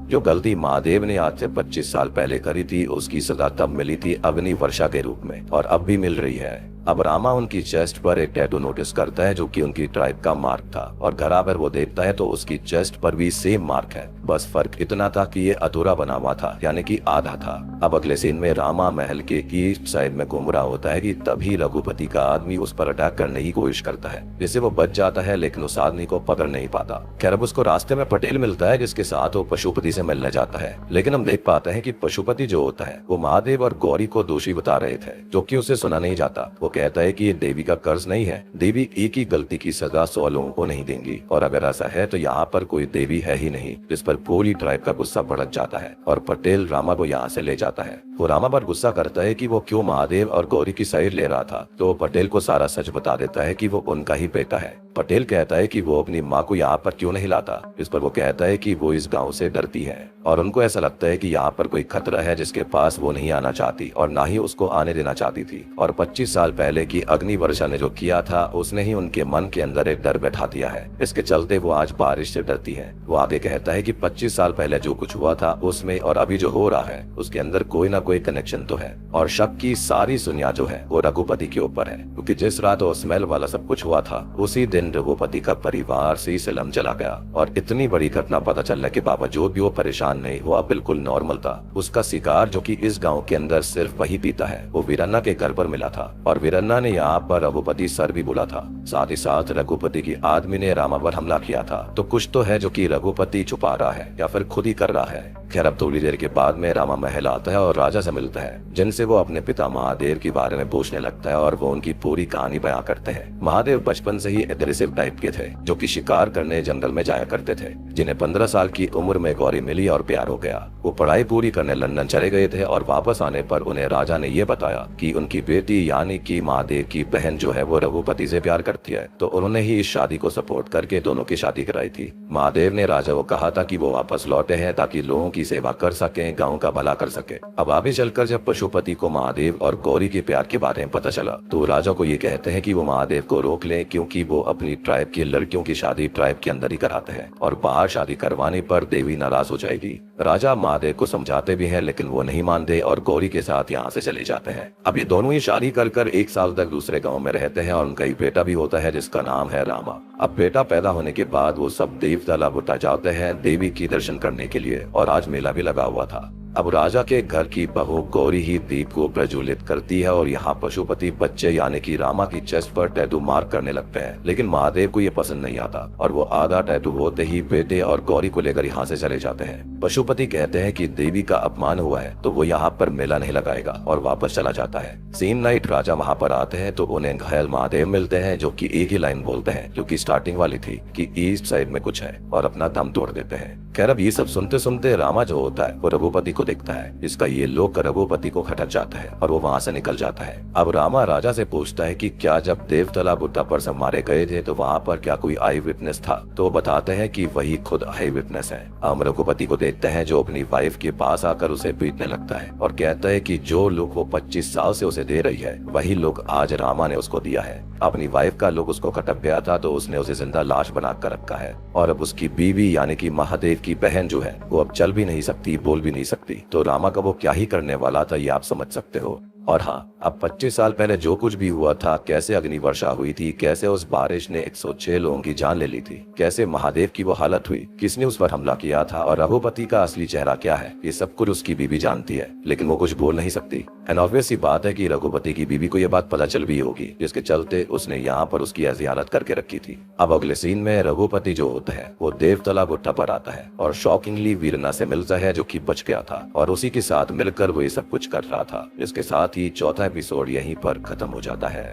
जो गलती महादेव ने आज से 25 साल पहले करी थी उसकी सजा तब मिली थी अग्नि वर्षा के रूप में, और अब भी मिल रही है। अब रामा उनकी चेस्ट पर एक टैटू नोटिस करता है, जो कि उनकी ट्राइब का मार्क था, और घर आकर वो देखता है तो उसकी चेस्ट पर भी सेम मार्क है। बस फर्क इतना था कि ये अधूरा बना हुआ था, यानी कि आधा था। अब अगले सीन में रामा महल के ईस्ट साइड में घूम रहा होता है कि तभी रघुपति का आदमी उस पर अटैक करने की कोशिश करता है, जिससे वो बच जाता है, लेकिन उस आदमी को पकड़ नहीं पाता। खैर अब उसको रास्ते में पटेल मिलता है, जिसके साथ वो पशुपति से मिलने जाता है। लेकिन हम देख पाते हैं कि पशुपति जो होता है वो महादेव और गौरी को दोषी बता रहे थे, जो कि उसे सुना नहीं जाता। वो कहता है कि ये देवी का कर्ज नहीं है, देवी एक ही गलती की सजा 100 लोगों को नहीं देंगी, और अगर ऐसा है तो यहाँ पर कोई देवी है ही नहीं। जिस पर पूरी ट्राइब का गुस्सा भड़क जाता है और पटेल रामा को यहाँ से ले जाता है। वो रामा पर गुस्सा करता है कि वो क्यों महादेव और गौरी की साइड ले रहा था, तो पटेल को सारा सच बता देता है कि वो उनका ही बेटा है। पटेल कहता है कि वो अपनी माँ को यहाँ पर क्यों नहीं लाता, इस पर वो कहता है कि वो इस गांव से डरती है और उनको ऐसा लगता है कि यहाँ पर कोई खतरा है जिसके पास वो नहीं आना चाहती और ना ही उसको आने देना चाहती थी। और 25 साल पहले पहले की अग्नि वर्षा ने जो किया था उसने ही उनके मन के अंदर एक डर बैठा दिया है। इसके चलते वो आज बारिश से डरती है। वो आगे कहता है कि 25 साल पहले जो कुछ हुआ था उसमें और अभी जो हो रहा है उसके अंदर कोई ना कोई कनेक्शन तो है, और शक की सारी सुनिया जो है वो रघुपति के ऊपर है, क्योंकि जिस रात वो स्मेल वाला सब कुछ हुआ था उसी दिन रघुपति का परिवार से सिलम चला गया। और इतनी बड़ी घटना पता चलने के बावजूद भी वो परेशान नहीं हुआ, बिल्कुल नॉर्मल था। उसका शिकार जो कि इस गांव के अंदर सिर्फ वही पीता है वो वीरन्ना के घर पर मिला था, और वीरन्ना ने यहाँ पर रघुपति सर भी बोला था। साथ ही साथ रघुपति की आदमी ने रामा पर हमला किया था। तो कुछ तो है जो कि रघुपति छुपा रहा है या फिर खुद ही कर रहा है। खैर अब थोड़ी देर के बाद में रामा महल आता है और राजा से मिलता है, जिनसे वो अपने पिता महादेव के बारे में पूछने लगता है और वो उनकी पूरी कहानी बयां करते हैं। महादेव बचपन से ही एग्रेसिव टाइप के थे, जो कि शिकार करने जंगल में जाया करते थे, जिन्हें 15 साल की उम्र में गौरी मिली और प्यार हो गया। वो पढ़ाई पूरी करने लंदन चले गए थे और वापस आने पर उन्हें राजा ने ये बताया कि उनकी बेटी यानी कि महादेव की बहन जो है वो रघुपति से प्यार करती है, तो उन्होंने ही इस शादी को सपोर्ट करके दोनों की शादी कराई थी। महादेव ने राजा को कहा था कि वो वापस लौटे हैं ताकि लोगों की सेवा कर सके, गाँव का भला कर सके। अब आगे चलकर जब पशुपति को महादेव और गौरी के प्यार के बारे में पता चला तो राजा को ये कहते हैं कि वो महादेव को रोक ले, क्योंकि वो अपनी ट्राइब की लड़कियों की शादी ट्राइब के अंदर ही कराते हैं और बाहर शादी करवाने पर देवी नाराज हो जाएगी। राजा महादेव को समझाते भी हैं लेकिन वो नहीं मानते और गौरी के साथ यहाँ से चले जाते हैं। अब ये दोनों ही शादी कर 1 साल तक दूसरे गांव में रहते हैं और उनका एक बेटा भी होता है जिसका नाम है रामा। अब बेटा पैदा होने के बाद वो सब देवतला बुट्टा जाते हैं देवी की दर्शन करने के लिए, और आज मेला भी लगा हुआ था। अब राजा के घर की बहू गौरी ही दीप को प्रज्वलित करती है और यहाँ पशुपति बच्चे यानी कि रामा की चेस्ट पर टैटू मार्क करने लगते हैं, लेकिन महादेव को ये पसंद नहीं आता और वो आधा टैटू होते ही बेटे और गौरी को लेकर यहाँ से चले जाते हैं। पशुपति कहते हैं कि देवी का अपमान हुआ है तो वो यहाँ पर मेला नहीं लगाएगा और वापस चला जाता है। सेम नाइट राजा वहाँ पर आते हैं तो उन्हें घायल महादेव मिलते हैं, जो की एक ही लाइन बोलते हैं जो की स्टार्टिंग वाली थी कि ईस्ट साइड में कुछ है, और अपना दम तोड़ देते हैं। खैर अब ये सब सुनते सुनते रामा जो होता है वो रघुपति को देखता है, जिसका ये लोग रघुपति को खटक जाता है और वो वहाँ से निकल जाता है। अब रामा राजा से पूछता है कि क्या जब देवतला बुट्टा पर सब मारे गए थे तो वहाँ पर क्या कोई आई विटनेस था, तो वो बताते हैं कि वही खुद आई विटनेस है। हम रघुपति को देखते हैं जो अपनी वाइफ के पास आकर उसे पीटने लगता है और कहता है कि जो लुक वो 25 साल से उसे दे रही है वही लुक आज रामा ने उसको दिया है। अपनी वाइफ का लुक उसको खटक गया था तो उसने उसे जिंदा लाश बना कर रखा है, और अब उसकी बीवी यानी कि महादेव की बहन जो है वो अब चल भी नहीं सकती, बोल भी नहीं सकती, तो रामा का वो क्या ही करने वाला था ये आप समझ सकते हो। और हाँ, अब 25 साल पहले जो कुछ भी हुआ था, कैसे अग्नि वर्षा हुई थी, कैसे उस बारिश ने 106 लोगों की जान ले ली थी, कैसे महादेव की वो हालत हुई, किसने उस पर हमला किया था और रघुपति का असली चेहरा क्या है, ये सब कुछ उसकी बीवी जानती है लेकिन वो कुछ बोल नहीं सकती। एंड ऑब्वियस सी बात है कि रघुपति की बीवी को ये बात पता चल भी होगी, जिसके चलते उसने यहाँ पर उसकी अजियारत करके रखी थी। अब अगले सीन में रघुपति जो होता है वो देवतला बुट्टा पर आता है और शॉकिंगली वीरना से मिलता है जो कि बच गया था, और उसी के साथ मिलकर वो ये सब कुछ कर रहा था। इसके साथ ही चौथा एपिसोड यहीं पर खत्म हो जाता है।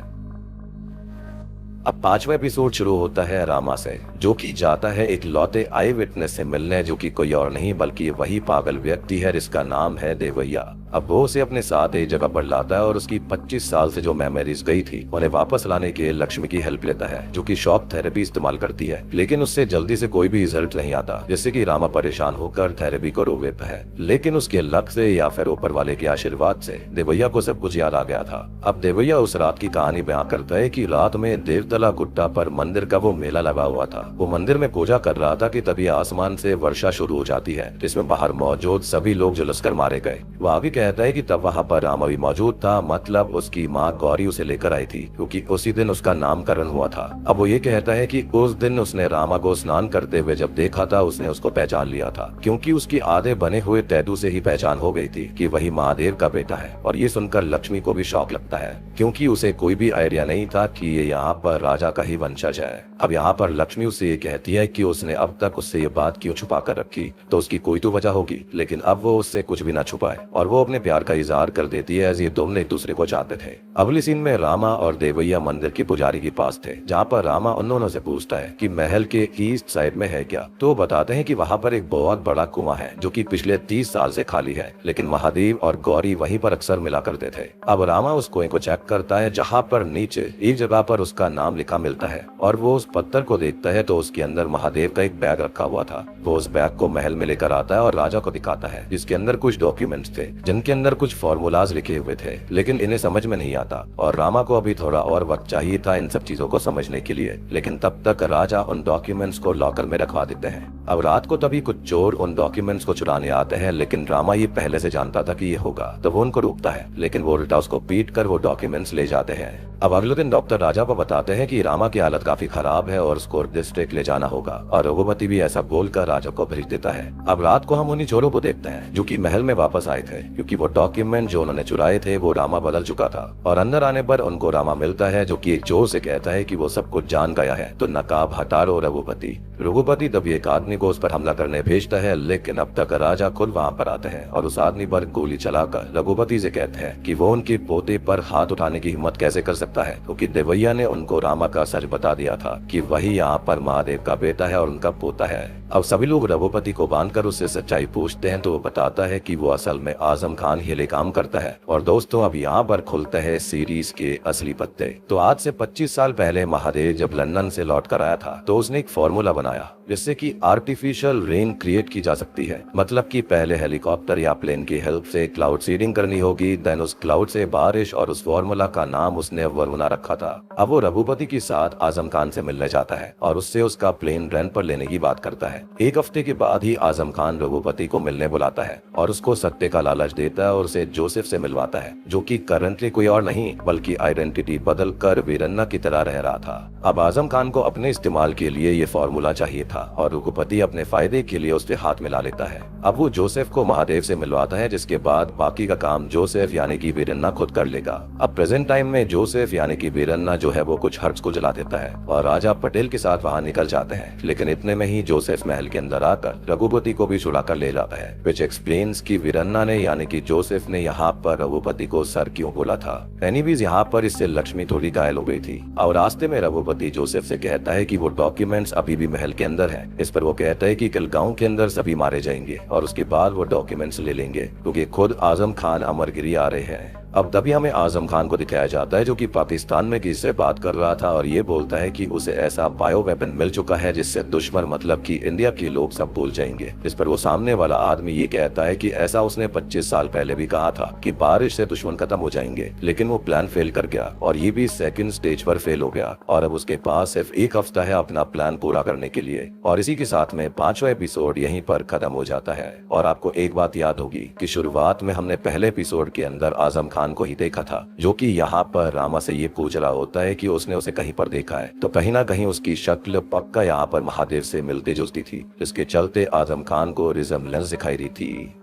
अब 5वां एपिसोड शुरू होता है रामा से, जो कि जाता है एक लौते आई विटनेस से मिलने, जो कि कोई और नहीं बल्कि वही पागल व्यक्ति है जिसका नाम है देवैया। अब वो उसे अपने साथ एक जगह पर लाता है और उसकी 25 साल से जो मेमोरीज गई थी उन्हें वापस लाने के लक्ष्मी की हेल्प लेता है, जो कि शॉक थेरेपी इस्तेमाल करती है, लेकिन उससे जल्दी से कोई भी रिजल्ट नहीं आता, जिससे कि रामा परेशान होकर थेरेपी को रोक देता है। लेकिन उसके लक से या फिर ऊपर वाले के आशीर्वाद से देवैया को सब कुछ याद आ गया था। अब देवैया उस रात की कहानी बयां करता है कि रात में देवतला गुट्टा पर मंदिर का वो मेला लगा हुआ था। वो मंदिर में पूजा कर रहा था कि तभी आसमान से वर्षा शुरू हो जाती है, जिसमें बाहर मौजूद सभी लोग झुलस कर मारे गए। वो आगे कहता है कि तब वहाँ पर रामा भी मौजूद था, मतलब उसकी माँ गौरी उसे लेकर आई थी, क्योंकि उसी दिन उसका नामकरण हुआ था। अब वो ये कहता है कि उस दिन उसने रामा को स्नान करते हुए जब देखा था उसने उसको पहचान लिया था, क्योंकि उसकी आधे बने हुए टैटू से ही पहचान हो गई थी कि वही महादेव का बेटा है। और ये सुनकर लक्ष्मी को भी शौक लगता है, क्योंकि उसे कोई भी आइडिया नहीं था कि ये यहाँ पर राजा का ही वंशज है। अब यहाँ पर लक्ष्मी उसे ये कहती है कि उसने अब तक उससे ये बात क्यों छुपा कर रखी, तो उसकी कोई तो वजह होगी, लेकिन अब वो उससे कुछ भी ना छुपाए और वो अपने प्यार का इजहार कर देती है, ये दोनों एक दूसरे को चाहते थे। अगली सीन में रामा और देवैया मंदिर के पुजारी के पास थे, जहाँ पर रामा उन दोनों से पूछता है कि महल के ईस्ट साइड में है क्या, तो बताते हैं कि वहाँ पर एक बहुत बड़ा कुआं है जो कि पिछले 30 साल से खाली है, लेकिन महादेव और गौरी वहीं पर अक्सर मिला करते थे। अब रामा उस कुएं को चेक करता है, जहाँ पर नीचे एक जगह पर उसका नाम लिखा मिलता है, और वो उस पत्थर को देखता है तो उसके अंदर महादेव का एक बैग रखा हुआ था। वो उस बैग को महल में लेकर आता है और राजा को दिखाता है, जिसके अंदर कुछ डॉक्यूमेंट्स थे जिनके अंदर कुछ फॉर्मूलाज लिखे हुए थे, लेकिन इन्हें समझ में नहीं आता और रामा को अभी थोड़ा और वक्त चाहिए था इन सब चीजों को समझने के लिए। लेकिन तब तक राजा उन डॉक्यूमेंट्स को लॉकर में रखवा देते हैं। अब रात को तभी कुछ चोर उन डॉक्यूमेंट्स को चुराने आते हैं, लेकिन रामा ये पहले से जानता था कि ये होगा, तो वो उनको रोकता है, लेकिन वो उल्टा उसको पीट कर वो डॉक्यूमेंट्स ले जाते हैं। अब अगले दिन डॉक्टर राजा को बताते हैं कि रामा की हालत काफी खराब है और उसको डिस्ट्रिक्ट ले जाना होगा, और रघुपति भी ऐसा बोलकर राजा को भेज देता है। अब रात को हम उन्हीं चोरों को देखते हैं जो कि महल में वापस आए थे, क्योंकि वो डॉक्यूमेंट जो उन्होंने चुराए थे वो रामा बदल चुका था। और अंदर आने पर उनको रामा मिलता है, जो कि एक चोर से कहता है कि वो सब कुछ जान गया है, तो नकाब हटा लो रघुपति। रघुपति तब एक आदमी को उस पर हमला करने भेजता है, लेकिन अब तक राजा खुद वहाँ पर आते हैं और उस आदमी पर गोली चलाकर रघुपति से कहते हैं कि वो उनके पोते पर हाथ उठाने की हिम्मत कैसे कर सकता है, क्योंकि देवैया ने उनको रामा का सच बता दिया था कि वही यहाँ पर महादेव का बेटा है और उनका पोता है। अब सभी लोग रघुपति को बांधकर उससे सच्चाई पूछते हैं, तो वो बताता है कि वो असल में आजम खान हिले काम करता है। और दोस्तों, अब यहाँ पर खुलते हैं सीरीज के असली पत्ते। तो आज से 25 साल पहले महादेव जब लंदन से लौट कर आया था, तो उसने एक फॉर्मूला बनाया जिससे कि आर्टिफिशियल रेन क्रिएट की जा सकती है। मतलब कि पहले हेलीकॉप्टर या प्लेन की हेल्प से क्लाउड सीडिंग करनी होगी, देन उस क्लाउड से बारिश, और उस फॉर्मूला का नाम उसने वरुणा रखा था। अब वो रघुपति के साथ आजम खान से मिलने जाता है और उससे उसका प्लेन रेंट पर लेने की बात करता है। एक हफ्ते के बाद ही आजम खान रघुपति को मिलने बुलाता है और उसको सत्ते का लालच देता है और उसे जोसेफ से मिलवाता है, जो कि करंटली कोई और नहीं बल्कि आइडेंटिटी बदल कर वीरन्ना की तरह रह रहा था। अब आजम खान को अपने इस्तेमाल के लिए ये फॉर्मूला चाहिए था और रघुपति अपने फायदे के लिए उससे हाथ मिला लेता है। अब वो जोसेफ को महादेव से मिलवाता है, जिसके बाद बाकी का काम जोसेफ यानी कि वीरन्ना खुद कर लेगा। अब प्रेजेंट टाइम में जोसेफ यानी कि वीरन्ना जो है वो कुछ हर्ट्स को जला देता है और राजा पटेल के साथ वहाँ निकल जाते हैं। लेकिन इतने में ही जोसेफ महल के अंदर आकर रघुपति को भी छुड़ा कर ले जाता है, विच एक्सप्लेन्स कि वीरन्ना ने यानी कि जोसेफ ने यहाँ पर रघुपति को सर क्यों बोला था। एनीवेज यहाँ पर इससे लक्ष्मी थोड़ी घायल हो गई थी और रास्ते में रघुपति जोसेफ से कहता है कि वो डॉक्यूमेंट्स अभी भी महल के अंदर है। इस पर वो कहता है कि कल गांव के अंदर सभी मारे जाएंगे और उसके बाद वो डॉक्यूमेंट्स ले लेंगे, क्योंकि खुद आजम खान अमरगिरी आ रहे हैं। अब तभी हमें आजम खान को दिखाया जाता है, जो कि पाकिस्तान में किसी से बात कर रहा था और ये बोलता है कि उसे ऐसा बायो वेपन मिल चुका है जिससे दुश्मन मतलब कि इंडिया के लोग सब भूल जाएंगे। इस पर वो सामने वाला आदमी ये कहता है कि ऐसा उसने 25 साल पहले भी कहा था कि बारिश से दुश्मन खत्म हो जाएंगे, लेकिन वो प्लान फेल कर गया और ये भी सेकंड स्टेज पर फेल हो गया और अब उसके पास सिर्फ एक हफ्ता है अपना प्लान पूरा करने के लिए। और इसी के साथ में 5वां एपिसोड यहीं पर खत्म हो जाता है। और आपको एक बात याद होगी कि शुरुआत में हमने पहले एपिसोड के अंदर आजम खान को ही देखा था, जो कि यहाँ पर रामा से ये पूछ रहा होता है कि उसने उसे कहीं पर देखा है, तो कहीं ना कहीं उसकी शक्ल पक्का यहाँ पर महादेव से मिलती जुलती थी, जिसके चलते आजम खान को रिजेम्बलेंस दिखाई रही थी।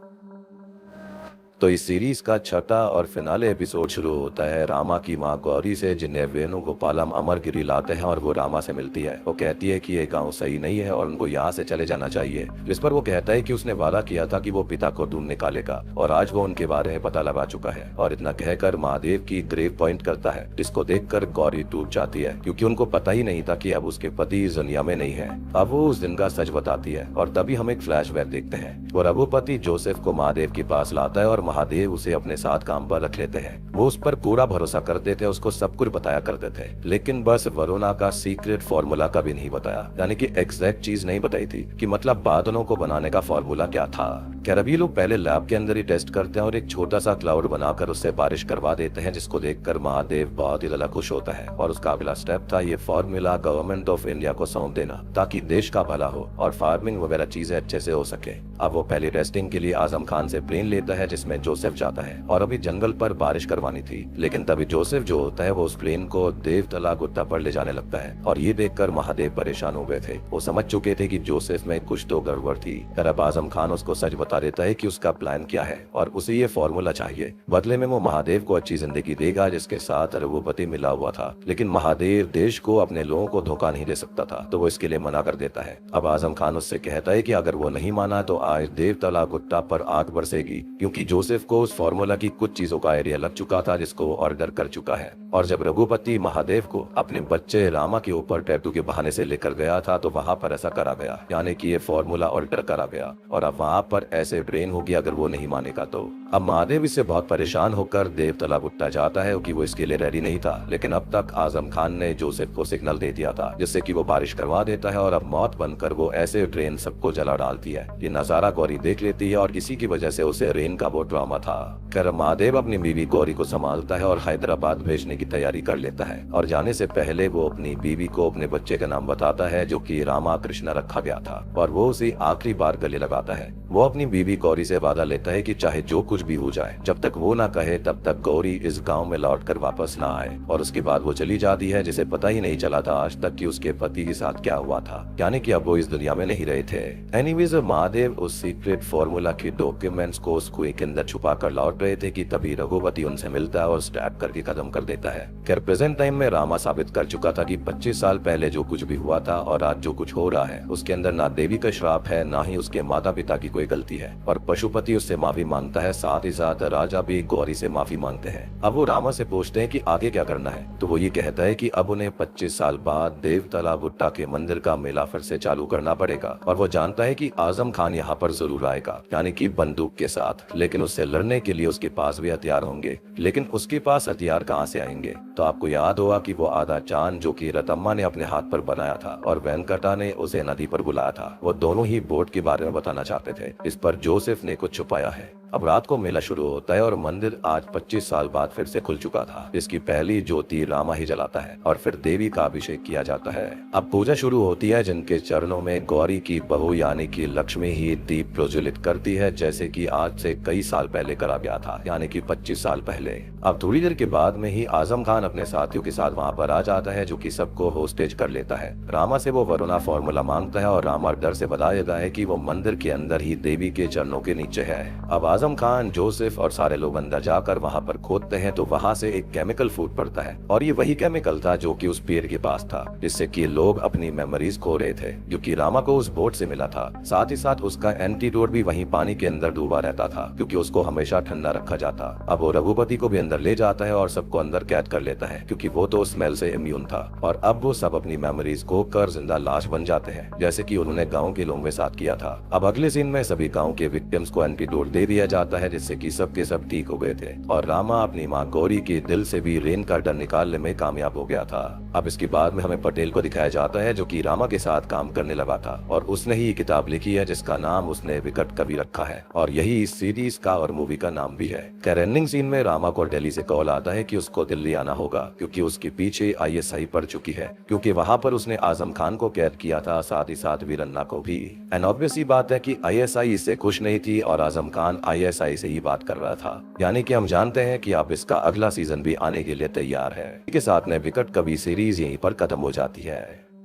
तो इस सीरीज का छठा और फिनाले एपिसोड शुरू होता है रामा की माँ गौरी से, जिन्हें वेणुगोपालम अमरगिरी लाते हैं और वो रामा से मिलती है। वो कहती है कि ये गांव सही नहीं है और उनको यहाँ से चले जाना चाहिए, जिस पर वो कहता है कि उसने वादा किया था कि वो पिता को ढूंढ निकालेगा और आज वो उनके बारे में पता लगा चुका है। और इतना कहकर महादेव की ग्रेव पॉइंट करता है, जिसको देखकर गौरी टूट जाती है, क्योंकि उनको पता ही नहीं था कि अब उसके पति इस दुनिया में नहीं है। अब वो उस दिन का सच बताती है और तभी हम एक फ्लैशबैक देखते हैं। वो रघुपति जोसेफ को महादेव के पास लाता है और महादेव उसे अपने साथ काम पर रख लेते हैं। वो उस पर पूरा भरोसा करते थे, उसको सब कुछ बताया करते थे, लेकिन बस वरुणा का सीक्रेट फॉर्मूला कभी नहीं बताया, यानी कि एग्जैक्ट चीज नहीं बताई थी कि मतलब बादलों को बनाने का फॉर्मूला क्या था। खैर अभी लोग पहले लैब के अंदर ही टेस्ट करते हैं और एक छोटा सा क्लाउड बनाकर उससे बारिश करवा देते हैं, जिसको देखकर महादेव बहुत ही ज्यादा खुश होता है। और उसका अगला स्टेप था ये फॉर्मूला गवर्नमेंट ऑफ इंडिया को सौंप देना, ताकि देश का भला हो और फार्मिंग वगैरह चीजें अच्छे से हो सके। अब वो पहली टेस्टिंग के लिए आजम खान से प्लेन लेता है, जिसमें जोसेफ जाता है और अभी जंगल पर बारिश करवानी थी, लेकिन तभी जोसेफ जो होता है वो उस प्लेन को देवतला गुट्टा पर ले जाने लगता है। और ये देखकर महादेव परेशान हो गए थे, वो समझ चुके थे कि जोसेफ में कुछ तो गड़बड़ थी। अब आजम खान उसको सच बता देता है कि उसका प्लान क्या है और उसे ये फॉर्मूला चाहिए। बदले में वो महादेव को अच्छी जिंदगी देगा, जिसके साथ रघुपति मिला हुआ था, लेकिन महादेव देश को अपने लोगों को धोखा नहीं दे सकता था, तो वो इसके लिए मना कर देता है। अब आजम खान उससे कहता है कि अगर वो नहीं माना तो आज देवतला गुट्टा पर आग बरसेगी, क्योंकि जोसेफ को उस फॉर्मूला की कुछ चीजों का आइडिया लग चुका था, जिसको वो ऑर्डर कर चुका है। और जब रघुपति महादेव को अपने बच्चे रामा के ऊपर टैटू के बहाने से लेकर गया था, तो वहाँ पर ऐसा करा गया, यानी कि ये फॉर्मूला ऑल्टर करा गया और अब वहाँ पर ऐसे ट्रेन होगी अगर वो नहीं मानेगा तो। अब महादेव इससे बहुत परेशान होकर देवतला गुट्टा जाता है कि वो इसके लिए रेडी नहीं था, लेकिन अब तक आजम खान ने जोसेफ को सिग्नल दे दिया था जिससे कि वो बारिश करवा देता है और अब मौत बनकर वो ऐसे ट्रेन सबको जला डालती है। ये नजारा गौरी देख लेती है और इसी की वजह से उसे रेन का वो ड्रामा था। कर महादेव अपनी बीवी गौरी को संभालता है और हैदराबाद भेजने की तैयारी कर लेता है और जाने से पहले वो अपनी बीवी को अपने बच्चे का नाम बताता है जो कि रामा कृष्णा रखा गया था और वो उसे आखिरी बार गले लगाता है। वो अपनी बीवी गौरी से वादा लेता है कि चाहे जो कुछ भी हो जाए, जब तक वो ना कहे तब तक गौरी इस गांव में लौटकर वापस ना आए। और उसके बाद वो चली जाती है जिसे पता ही नहीं चला था आज तक कि उसके पति के साथ क्या हुआ था, यानी कि अब वो इस दुनिया में नहीं रहे थे। एनीवेज महादेव उस सीक्रेट फॉर्मूला के डॉक्यूमेंट्स को उस कुएं के अंदर छुपा कर लौट रहे थे कि तभी रघुपति उनसे मिलता है और स्टैप करके खत्म कर देता है। खैर प्रेजेंट टाइम में रामा साबित कर चुका था कि 25 साल पहले जो कुछ भी हुआ था और आज जो कुछ हो रहा है उसके अंदर ना देवी का श्राप है ना ही उसके माता पिता की कोई गलती है। और पशुपति उससे माफी मांगता है, साथ ही साथ राजा भी गौरी से माफी मांगते हैं। अब वो रामा से पूछते हैं कि आगे क्या करना है, तो वो ये कहता है कि अब उन्हें 25 साल बाद देवतला गुट्टा के मंदिर का मेला फिर से चालू करना पड़ेगा और वो जानता है कि आजम खान यहाँ पर जरूर आएगा, यानी कि बंदूक के साथ, लेकिन उससे लड़ने के लिए उसके पास भी हथियार होंगे। लेकिन उसके पास हथियार कहाँ से आएंगे? तो आपको याद होगा कि वो आधा चांद जो कि रतम्मा ने अपने हाथ पर बनाया था और वेंकटा ने उसे नदी पर बुलाया था, वो दोनों ही बोट के बारे में बताना चाहते थे। इस पर जोसेफ ने कुछ छुपाया है। अब रात को मेला शुरू होता है और मंदिर आज 25 साल बाद फिर से खुल चुका था। इसकी पहली ज्योति रामा ही जलाता है और फिर देवी का अभिषेक किया जाता है। अब पूजा शुरू होती है जिनके चरणों में गौरी की बहू यानी कि लक्ष्मी ही दीप प्रज्वलित करती है, जैसे कि आज से कई साल पहले करा गया था, यानी कि 25 साल पहले। अब थोड़ी देर के बाद में ही आजम खान अपने साथियों के साथ वहाँ पर आ जाता है जो कि सबको होस्टेज कर लेता है। रामा से वो वरुणा फॉर्मूला मांगता है और रामा डर से बता देता है कि वो मंदिर के अंदर ही देवी के चरणों के नीचे है। अब आजम खान, जोसेफ और सारे लोग अंदर जाकर वहाँ पर खोदते हैं तो वहाँ से एक केमिकल फूट पड़ता है और ये वही केमिकल था जो कि उस पेड़ के पास था, जिससे कि लोग अपनी मेमोरीज खो रहे थे, जो कि रामा को उस बोट से मिला था। साथ ही साथ उसका एंटीडोट भी वहीं पानी के अंदर डूबा रहता था क्योंकि उसको हमेशा ठंडा रखा जाता। अब वो रघुपति को भी अंदर ले जाता है और सबको अंदर कैद कर लेता है क्योंकि वो तो स्मेल से इम्यून था। और अब वो सब अपनी मेमोरीज खो कर जिंदा लाश बन जाते हैं, जैसे कि उन्होंने गाँव के लोगों के साथ किया था। अब अगले सीन में सभी गाँव के विक्टिम्स को एंटीडोट दे दिया जाता है जिससे कि सब के सब ठीक हो गए थे और रामा अपनी माँ गौरी के दिल से भी रेन का डर निकालने में कामयाब हो गया था। अब इसके बाद में हमें पटेल को दिखाया जाता है जो कि रामा के साथ काम करने लगा था और उसने ही किताब लिखी है जिसका नाम उसने विकट कवि रखा है और यही इस सीरीज का और मूवी का नाम भी है। एंडिंग सीन में रामा को दिल्ली से कॉल आता है कि उसको दिल्ली आना होगा क्योंकि उसके पीछे ISI पड़ चुकी है, क्योंकि वहाँ पर उसने आजम खान को कैद किया था, साथ ही साथ वीरन्ना को भी। एंड ऑब्वियस ही बात है कि ISI इससे खुश नहीं थी और आजम खान ISI से ही बात कर रहा था, यानी कि हम जानते हैं कि अब इसका अगला सीजन भी आने के लिए तैयार है। इसके साथ में विकट कवि सीरीज यहीं पर खत्म हो जाती है।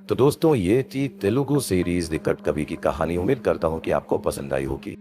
तो दोस्तों ये थी तेलुगु सीरीज विकट कवि की कहानी। उम्मीद करता हूँ कि आपको पसंद आई होगी।